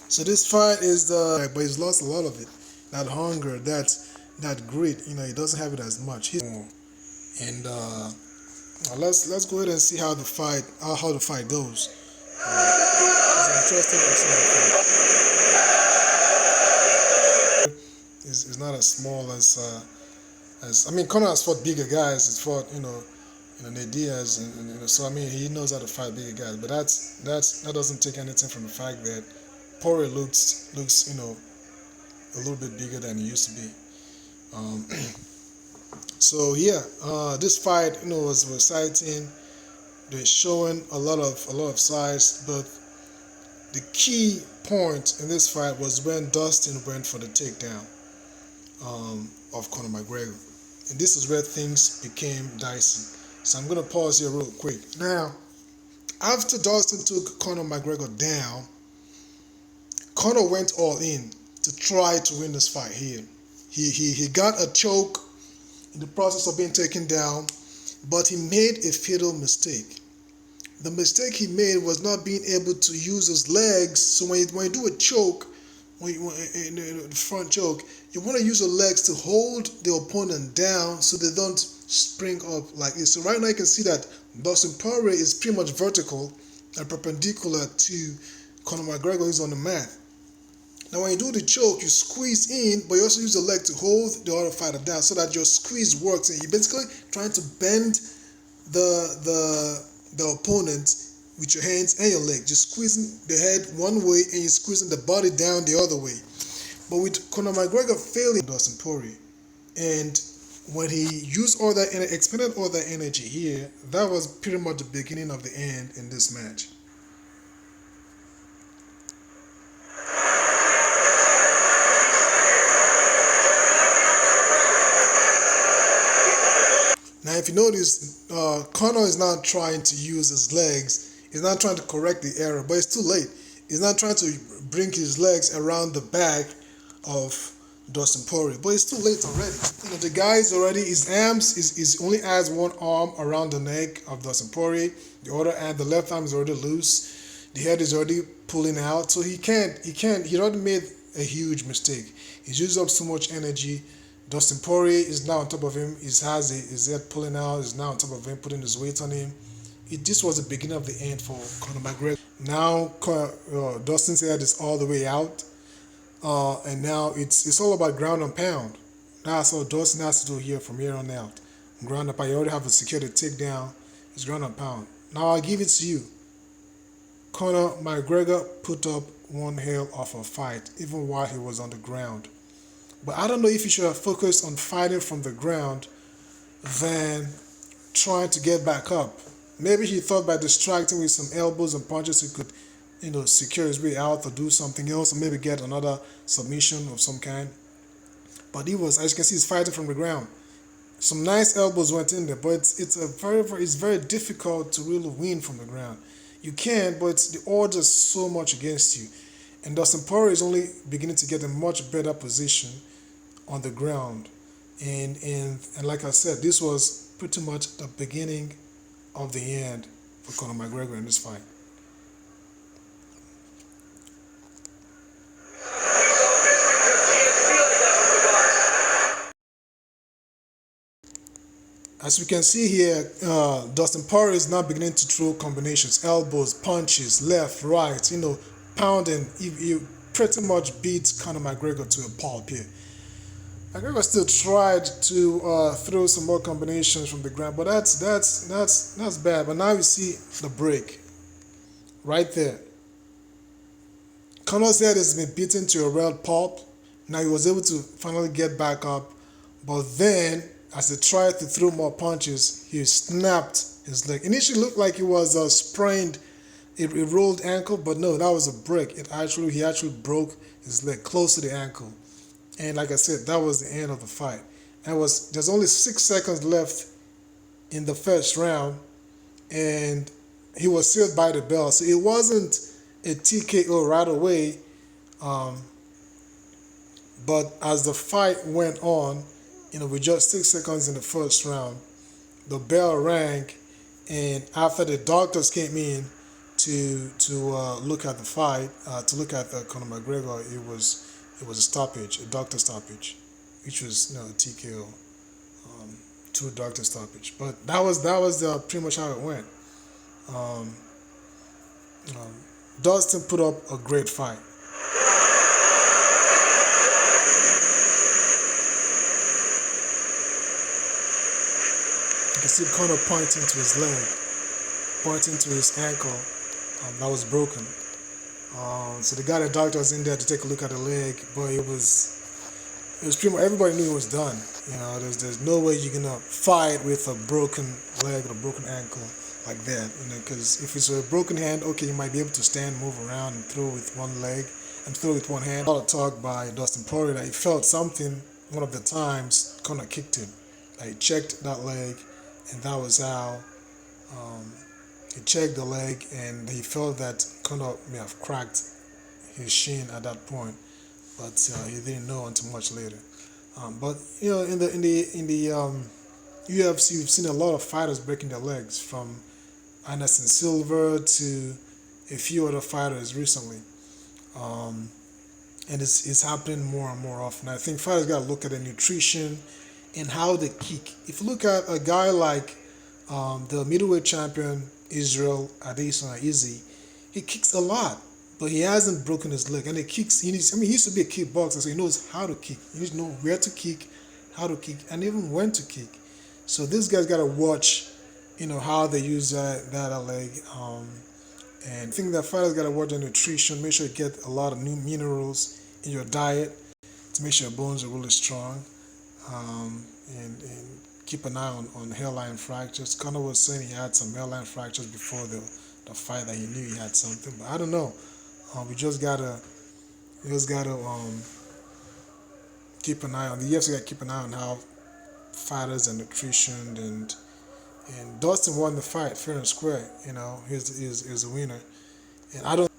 So this fight is but he's lost a lot of it. That hunger, that grit, he doesn't have it as much. And let's go ahead and see how the fight goes. It's interesting to see the fight. Is not as small as I mean, Conor has fought bigger guys. He's fought Nate Diaz, and so I mean he knows how to fight bigger guys. But that doesn't take anything from the fact that Poirier looks a little bit bigger than he used to be. Um, so yeah, this fight was exciting. They're showing a lot of size, but the key point in this fight was when Dustin went for the takedown of Conor McGregor, and this is where things became dicey. So I'm gonna pause here real quick. Now, after Dustin took Conor McGregor down, Conor went all in to try to win this fight here. He got a choke in the process of being taken down, but he made a fatal mistake. The mistake he made was not being able to use his legs. So when you do a choke, in the front choke, you want to use your legs to hold the opponent down so they don't spring up like this. So right now you can see that Dustin Poirier is pretty much vertical and perpendicular to Conor McGregor, who's on the mat. Now when you do the choke, you squeeze in, but you also use the leg to hold the other fighter down so that your squeeze works. And you're basically trying to bend the opponent with your hands and your leg. Just squeezing the head one way and you're squeezing the body down the other way. But with Conor McGregor failing Dustin Poirier, and when he used all that and expended all that energy here, that was pretty much the beginning of the end in this match. Now, if you notice, Conor is not trying to use his legs. He's not trying to correct the error, but it's too late. He's not trying to bring his legs around the back of Dustin Poirier, but it's too late already. The guy is already, his arms, is only has one arm around the neck of Dustin Poirier. The other hand, the left arm is already loose. The head is already pulling out, so he already made a huge mistake. He's used up so much energy. Dustin Poirier is now on top of him. He has his head pulling out. He's now on top of him, putting his weight on him. This was the beginning of the end for Conor McGregor. Now Dustin's head is all the way out, and now it's all about ground and pound. That's all Dustin has to do here from here on out. Ground and pound. You already have a security takedown. It's ground and pound. Now I'll give it to you. Conor McGregor put up one hell of a fight, even while he was on the ground. But I don't know if he should have focused on fighting from the ground than trying to get back up. Maybe he thought by distracting with some elbows and punches he could, secure his way out or do something else, or maybe get another submission of some kind. But he was, as you can see, he's fighting from the ground. Some nice elbows went in there, but it's very difficult to really win from the ground. You can, but the odds are so much against you. And Dustin Poirier is only beginning to get a much better position on the ground. And like I said, this was pretty much the beginning of the end for Conor McGregor in this fight. As we can see here, Dustin Poirier is now beginning to throw combinations, elbows, punches, left, right, pounding. He pretty much beats Conor McGregor to a pulp here. McGregor still tried to throw some more combinations from the ground, but that's bad. But now you see the break right there. Conor's head has been beaten to a red pulp. Now he was able to finally get back up, but then as he tried to throw more punches, he snapped his leg. Initially looked like it was a sprained, a rolled ankle, but no, that was a break. He actually broke his leg close to the ankle. And like I said, that was the end of the fight. There's only 6 seconds left in the first round, and he was sealed by the bell. So it wasn't a TKO right away, but as the fight went on, with just 6 seconds in the first round, the bell rang, and after the doctors came in to look at the fight, to look at Conor McGregor. It was a stoppage, a doctor stoppage, which was a TKO, two doctor stoppage. But that was pretty much how it went. Um, um, Dustin put up a great fight. You can see Conor pointing to his leg, pointing to his ankle that was broken. So the guy, the doctor, was in there to take a look at the leg, but it was pretty much everybody knew it was done. There's no way you're gonna fight with a broken leg or a broken ankle like that. Because if it's a broken hand, okay, you might be able to stand, move around, and throw with one leg and throw with one hand. A lot of talk by Dustin Poirier that he felt something one of the times Conor kicked him. That he checked that leg, and that was how um, he checked the leg, and he felt that Conor may have cracked his shin at that point, but he didn't know until much later. But in the UFC, we've seen a lot of fighters breaking their legs, from Anderson Silva to a few other fighters recently, and it's happening more and more often. I think fighters got to look at their nutrition and how they kick. If you look at a guy like the middleweight champion Israel Adesanya Izzy, he kicks a lot, but he hasn't broken his leg. And he kicks. He used to be a kickboxer, so he knows how to kick. He needs to know where to kick, how to kick, and even when to kick. So this guy's got to watch, how they use that leg. And I think that fighters got to watch their nutrition. Make sure you get a lot of new minerals in your diet to make sure your bones are really strong. And keep an eye on hairline fractures. Conor was saying he had some hairline fractures before the fight, that he knew he had something, but I don't know. We just gotta keep an eye on the UFC. Got to keep an eye on how fighters and nutrition, and Dustin won the fight fair and square. He's a winner, and I don't.